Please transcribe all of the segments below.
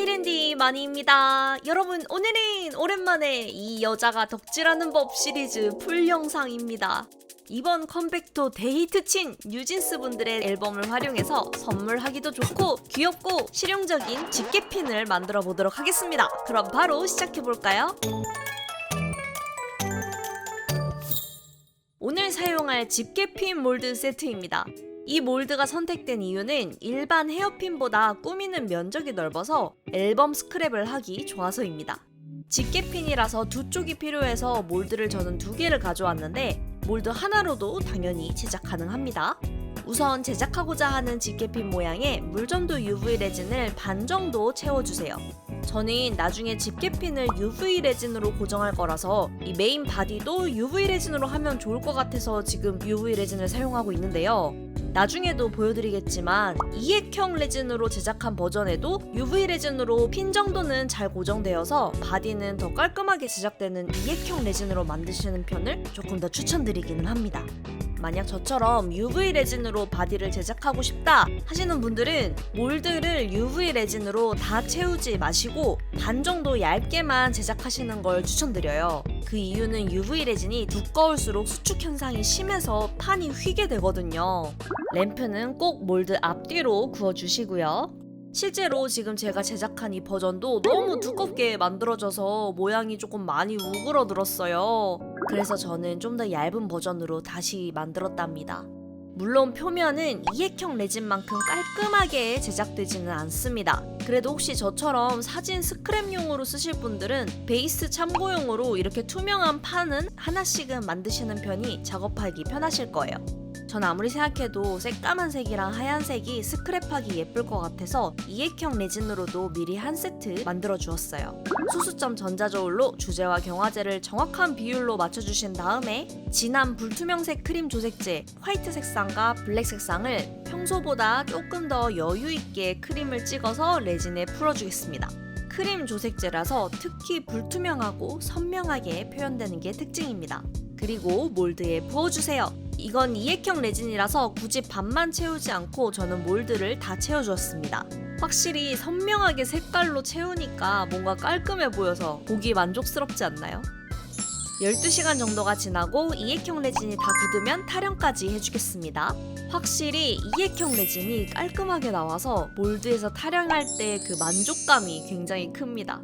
하이랜디 마니입니다. 여러분, 오늘은 오랜만에 이 여자가 덕질하는 법 시리즈 풀 영상입니다. 이번 컴백도 데이트친 뉴진스 분들의 앨범을 활용해서 선물하기도 좋고 귀엽고 실용적인 집게핀을 만들어 보도록 하겠습니다. 그럼 바로 시작해볼까요? 오늘 사용할 집게핀 몰드 세트입니다. 이 몰드가 선택된 이유는 일반 헤어핀보다 꾸미는 면적이 넓어서 앨범 스크랩을 하기 좋아서입니다. 집게핀이라서 두 쪽이 필요해서 몰드를 저는 2개를 가져왔는데 몰드 하나로도 당연히 제작 가능합니다. 우선 제작하고자 하는 집게핀 모양에 물전도 UV 레진을 반 정도 채워주세요. 저는 나중에 집게핀을 UV 레진으로 고정할 거라서 이 메인 바디도 UV 레진으로 하면 좋을 것 같아서 지금 UV 레진을 사용하고 있는데요. 나중에도 보여드리겠지만 이액형 레진으로 제작한 버전에도 UV 레진으로 핀 정도는 잘 고정되어서 바디는 더 깔끔하게 제작되는 이액형 레진으로 만드시는 편을 조금 더 추천드리기는 합니다. 만약 저처럼 UV 레진으로 바디를 제작하고 싶다 하시는 분들은 몰드를 UV 레진으로 다 채우지 마시고 반 정도 얇게만 제작하시는 걸 추천드려요. 그 이유는 UV 레진이 두꺼울수록 수축 현상이 심해서 판이 휘게 되거든요. 램프는 꼭 몰드 앞뒤로 구워주시고요. 실제로 지금 제가 제작한 이 버전도 너무 두껍게 만들어져서 모양이 조금 많이 우그러들었어요. 그래서 저는 좀 더 얇은 버전으로 다시 만들었답니다. 물론 표면은 이액형 레진만큼 깔끔하게 제작되지는 않습니다. 그래도 혹시 저처럼 사진 스크랩용으로 쓰실 분들은 베이스 참고용으로 이렇게 투명한 판은 하나씩은 만드시는 편이 작업하기 편하실 거예요. 전 아무리 생각해도 새까만 색이랑 하얀색이 스크랩하기 예쁠 것 같아서 이액형 레진으로도 미리 한 세트 만들어 주었어요. 소수점 전자저울로 주제와 경화제를 정확한 비율로 맞춰주신 다음에 진한 불투명색 크림 조색제 화이트 색상과 블랙 색상을 평소보다 조금 더 여유있게 크림을 찍어서 레진에 풀어주겠습니다. 크림 조색제라서 특히 불투명하고 선명하게 표현되는 게 특징입니다. 그리고 몰드에 부어주세요. 이건 이액형 레진이라서 굳이 반만 채우지 않고 저는 몰드를 다 채워주었습니다. 확실히 선명하게 색깔로 채우니까 뭔가 깔끔해 보여서 보기 만족스럽지 않나요? 12시간 정도가 지나고 이액형 레진이 다 굳으면 타령까지 해주겠습니다. 확실히 이액형 레진이 깔끔하게 나와서 몰드에서 타령할 때 그 만족감이 굉장히 큽니다.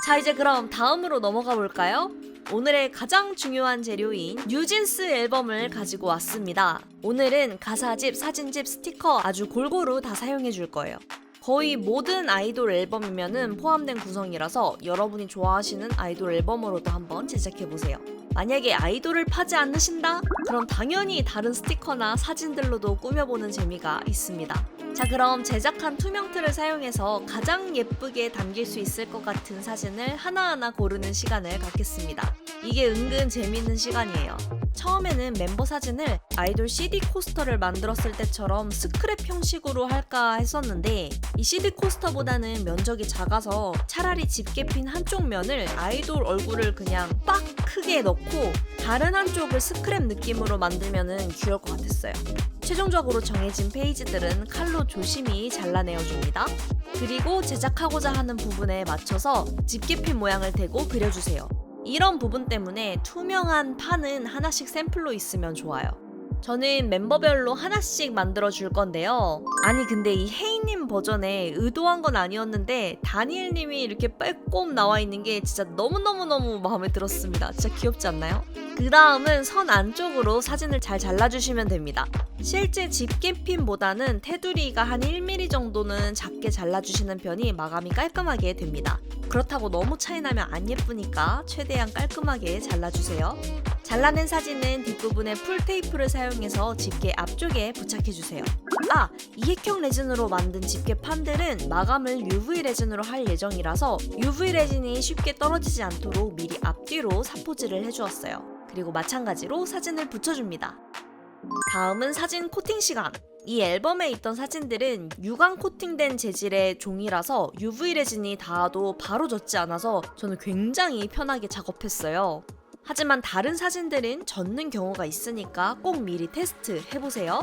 자, 이제 그럼 다음으로 넘어가 볼까요? 오늘의 가장 중요한 재료인 뉴진스 앨범을 가지고 왔습니다. 오늘은 가사집, 사진집, 스티커 아주 골고루 다 사용해 줄 거예요. 거의 모든 아이돌 앨범이면은 포함된 구성이라서 여러분이 좋아하시는 아이돌 앨범으로도 한번 제작해 보세요. 만약에 아이돌을 파지 않으신다? 그럼 당연히 다른 스티커나 사진들로도 꾸며보는 재미가 있습니다. 자, 그럼 제작한 투명틀을 사용해서 가장 예쁘게 담길 수 있을 것 같은 사진을 하나하나 고르는 시간을 갖겠습니다. 이게 은근 재밌는 시간이에요. 처음에는 멤버 사진을 아이돌 CD 코스터를 만들었을 때처럼 스크랩 형식으로 할까 했었는데 이 CD 코스터보다는 면적이 작아서 차라리 집게핀 한쪽 면을 아이돌 얼굴을 그냥 빡 크게 넣고 다른 한쪽을 스크랩 느낌으로 만들면은 귀여울 것 같았어요. 최종적으로 정해진 페이지들은 칼로 조심히 잘라내어줍니다. 그리고 제작하고자 하는 부분에 맞춰서 집게핀 모양을 대고 그려주세요. 이런 부분 때문에 투명한 판은 하나씩 샘플로 있으면 좋아요. 저는 멤버별로 하나씩 만들어 줄 건데요. 아니 근데 이 헤이님 버전에 의도한 건 아니었는데 다니엘님이 이렇게 빼꼼 나와 있는 게 진짜 너무너무너무 마음에 들었습니다. 진짜 귀엽지 않나요? 그 다음은 선 안쪽으로 사진을 잘 잘라주시면 됩니다. 실제 집게핀보다는 테두리가 한 1mm 정도는 작게 잘라주시는 편이 마감이 깔끔하게 됩니다. 그렇다고 너무 차이나면 안 예쁘니까 최대한 깔끔하게 잘라주세요. 잘라낸 사진은 뒷부분에 풀테이프를 사용해서 집게 앞쪽에 부착해주세요. 이액형 레진으로 만든 집게판들은 마감을 UV 레진으로 할 예정이라서 UV 레진이 쉽게 떨어지지 않도록 미리 앞뒤로 사포질을 해주었어요. 그리고 마찬가지로 사진을 붙여줍니다. 다음은 사진 코팅 시간. 이 앨범에 있던 사진들은 유광 코팅된 재질의 종이라서 UV 레진이 닿아도 바로 젖지 않아서 저는 굉장히 편하게 작업했어요. 하지만 다른 사진들은 젖는 경우가 있으니까 꼭 미리 테스트 해보세요.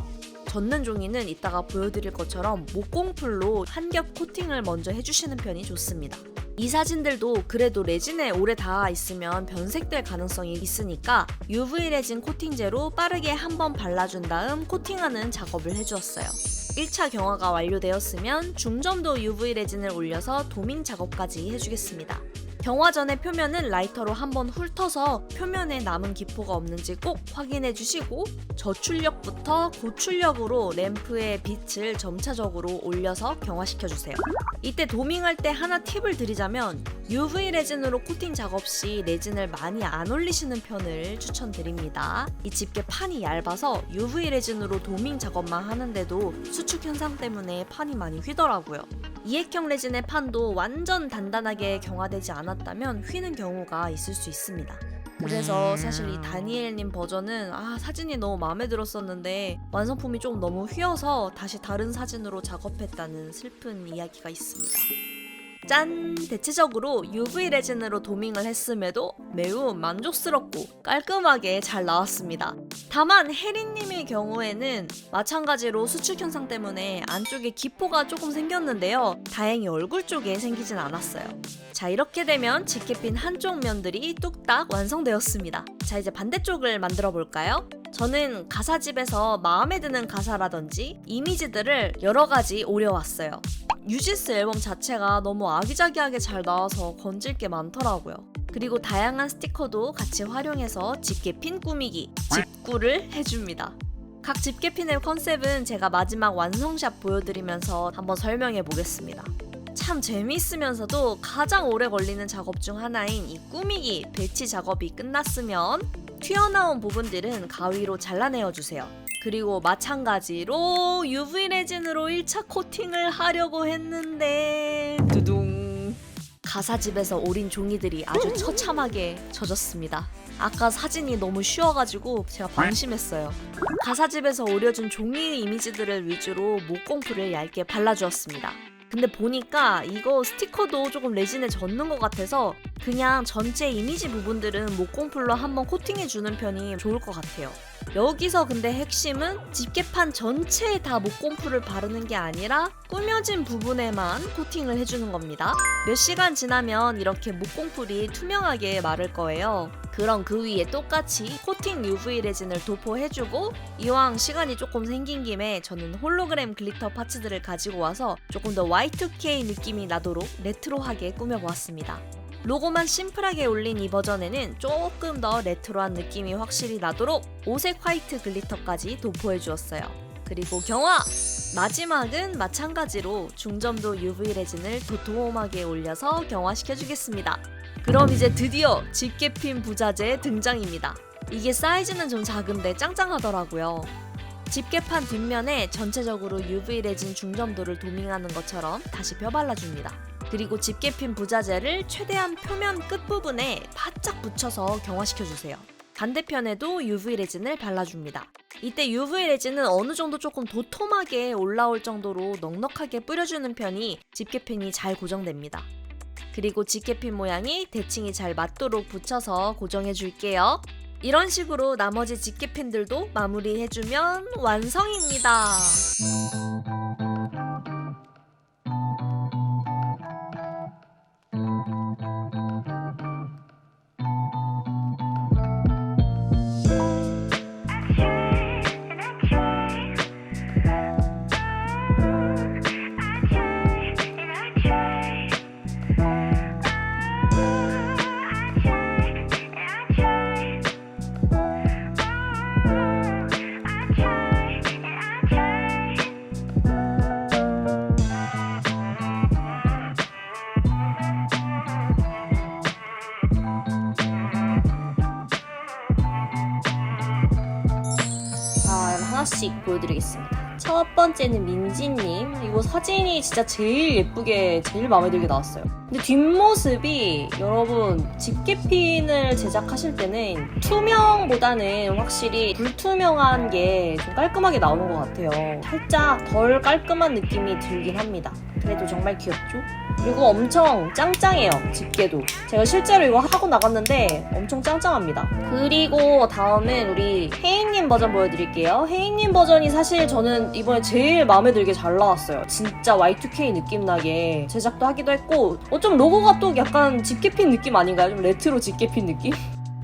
젖는 종이는 이따가 보여드릴 것처럼 목공풀로 한 겹 코팅을 먼저 해주시는 편이 좋습니다. 이 사진들도 그래도 레진에 오래 닿아 있으면 변색될 가능성이 있으니까 UV 레진 코팅제로 빠르게 한번 발라준 다음 코팅하는 작업을 해주었어요. 1차 경화가 완료되었으면 중점도 UV 레진을 올려서 도밍 작업까지 해주겠습니다. 경화 전의 표면은 라이터로 한번 훑어서 표면에 남은 기포가 없는지 꼭 확인해 주시고 저출력부터 고출력으로 램프의 빛을 점차적으로 올려서 경화시켜 주세요. 이때 도밍할 때 하나 팁을 드리자면 UV 레진으로 코팅 작업 시 레진을 많이 안 올리시는 편을 추천드립니다. 이 집게판이 얇아서 UV 레진으로 도밍 작업만 하는데도 수축 현상 때문에 판이 많이 휘더라고요. 이액형 레진의 판도 완전 단단하게 경화되지 않았다면 휘는 경우가 있을 수 있습니다. 그래서 사실 이 다니엘님 버전은 사진이 너무 마음에 들었었는데 완성품이 좀 너무 휘어서 다시 다른 사진으로 작업했다는 슬픈 이야기가 있습니다. 짠! 대체적으로 UV 레진으로 도밍을 했음에도 매우 만족스럽고 깔끔하게 잘 나왔습니다. 다만 혜린님의 경우에는 마찬가지로 수축 현상 때문에 안쪽에 기포가 조금 생겼는데요. 다행히 얼굴 쪽에 생기진 않았어요. 자, 이렇게 되면 집게핀 한쪽 면들이 뚝딱 완성되었습니다. 자, 이제 반대쪽을 만들어 볼까요? 저는 가사집에서 마음에 드는 가사라든지 이미지들을 여러 가지 오려왔어요. 뉴진스 앨범 자체가 너무 아기자기하게 잘 나와서 건질 게 많더라고요. 그리고 다양한 스티커도 같이 활용해서 집게핀 꾸미기, 집꾸를 해줍니다. 각 집게핀의 컨셉은 제가 마지막 완성샷 보여드리면서 한번 설명해 보겠습니다. 참 재미있으면서도 가장 오래 걸리는 작업 중 하나인 이 꾸미기, 배치 작업이 끝났으면 튀어나온 부분들은 가위로 잘라내어 주세요. 그리고 마찬가지로 UV 레진으로 1차 코팅을 하려고 했는데 두둥, 가사집에서 오린 종이들이 아주 처참하게 젖었습니다. 아까 사진이 너무 쉬워가지고 제가 방심했어요. 가사집에서 오려준 종이 이미지들을 위주로 목공풀을 얇게 발라주었습니다. 근데 보니까 이거 스티커도 조금 레진에 젖는 것 같아서 그냥 전체 이미지 부분들은 목공풀로 한번 코팅해주는 편이 좋을 것 같아요. 여기서 근데 핵심은 집게판 전체에 다 목공풀을 바르는 게 아니라 꾸며진 부분에만 코팅을 해주는 겁니다. 몇 시간 지나면 이렇게 목공풀이 투명하게 마를 거예요. 그럼 그 위에 똑같이 코팅 UV 레진을 도포해주고 이왕 시간이 조금 생긴 김에 저는 홀로그램 글리터 파츠들을 가지고 와서 조금 더 Y2K 느낌이 나도록 레트로하게 꾸며보았습니다. 로고만 심플하게 올린 이 버전에는 조금 더 레트로한 느낌이 확실히 나도록 오색 화이트 글리터까지 도포해주었어요. 그리고 경화! 마지막은 마찬가지로 중점도 UV 레진을 도톰하게 올려서 경화시켜주겠습니다. 그럼 이제 드디어 집게핀 부자재 등장입니다. 이게 사이즈는 좀 작은데 짱짱하더라고요. 집게판 뒷면에 전체적으로 UV 레진 중점도를 도밍하는 것처럼 다시 펴발라줍니다. 그리고 집게핀 부자재를 최대한 표면 끝부분에 바짝 붙여서 경화시켜주세요. 반대편에도 UV 레진을 발라줍니다. 이때 UV 레진은 어느 정도 조금 도톰하게 올라올 정도로 넉넉하게 뿌려주는 편이 집게핀이 잘 고정됩니다. 그리고 집게핀 모양이 대칭이 잘 맞도록 붙여서 고정해줄게요. 이런 식으로 나머지 집게핀들도 마무리해주면 완성입니다. 하나씩 보여드리겠습니다. 첫 번째는 민지님. 이거 사진이 진짜 제일 마음에 들게 나왔어요. 근데 뒷모습이 여러분 집게핀을 제작하실 때는 투명보다는 확실히 불투명한 게 좀 깔끔하게 나오는 것 같아요. 살짝 덜 깔끔한 느낌이 들긴 합니다. 그래도 정말 귀엽죠? 그리고 엄청 짱짱해요, 집게도. 제가 실제로 이거 하고 나갔는데 엄청 짱짱합니다. 그리고 다음은 우리 혜인님 버전 보여드릴게요. 혜인님 버전이 사실 저는 이번에 제일 마음에 들게 잘 나왔어요. 진짜 Y2K 느낌 나게 제작도 하기도 했고, 좀 로고가 또 약간 집게핀 느낌 아닌가요? 좀 레트로 집게핀 느낌?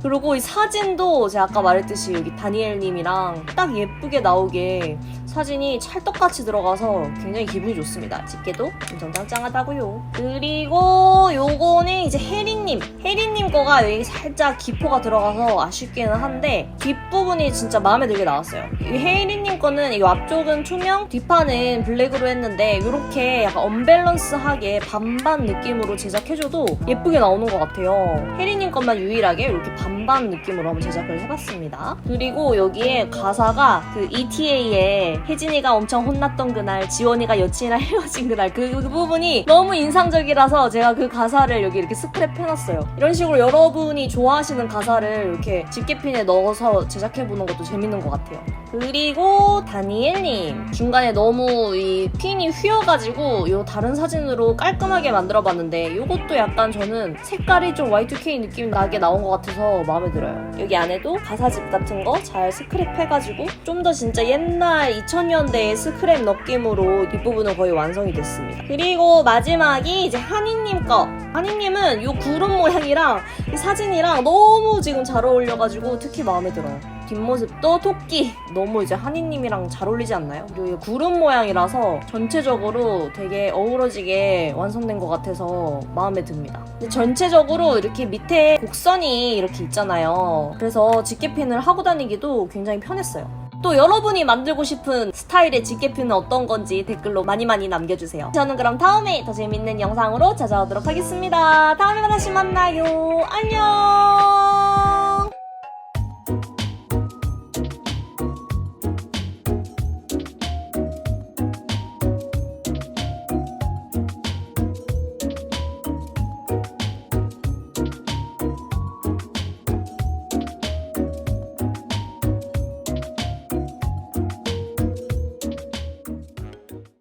그리고 이 사진도 제가 아까 말했듯이 여기 다니엘님이랑 딱 예쁘게 나오게 사진이 찰떡같이 들어가서 굉장히 기분이 좋습니다. 집게도 엄청 짱짱하다고요. 그리고 요거는 이제 혜리님 거가 여기 살짝 기포가 들어가서 아쉽기는 한데 뒷부분이 진짜 마음에 들게 나왔어요. 이 혜리님 거는 이 앞쪽은 투명, 뒷판은 블랙으로 했는데 이렇게 약간 언밸런스하게 반반 느낌으로 제작해줘도 예쁘게 나오는 것 같아요. 혜리님 것만 유일하게 이렇게 반반 느낌으로 한번 제작을 해봤습니다. 그리고 여기에 가사가 그 ETA에 혜진이가 엄청 혼났던 그날, 지원이가 여친이랑 헤어진 그날, 그 부분이 너무 인상적이라서 제가 그 가사를 여기 이렇게 스크랩 해놨어요. 이런 식으로 여러분이 좋아하시는 가사를 이렇게 집게핀에 넣어서 제작해보는 것도 재밌는 것 같아요. 그리고 다니엘님 중간에 너무 이 핀이 휘어가지고 이 다른 사진으로 깔끔하게 만들어봤는데 이것도 약간 저는 색깔이 좀 Y2K 느낌 나게 나온 것 같아서 마음에 들어요. 여기 안에도 가사집 같은 거 잘 스크랩 해가지고 좀 더 진짜 옛날 2000년대의 스크랩 느낌으로 뒷부분은 거의 완성이 됐습니다. 그리고 마지막이 이제 한이님 거. 한이님은 이 구름 모양이랑 이 사진이랑 너무 지금 잘 어울려가지고 특히 마음에 들어요. 뒷모습도 토끼 너무 이제 한이님이랑 잘 어울리지 않나요? 그리고 이 구름 모양이라서 전체적으로 되게 어우러지게 완성된 것 같아서 마음에 듭니다. 근데 전체적으로 이렇게 밑에 곡선이 이렇게 있잖아요. 그래서 집게핀을 하고 다니기도 굉장히 편했어요. 또 여러분이 만들고 싶은 스타일의 집게핀은 어떤 건지 댓글로 많이 남겨주세요. 저는 그럼 다음에 더 재밌는 영상으로 찾아오도록 하겠습니다. 다음에 다시 만나요. 안녕.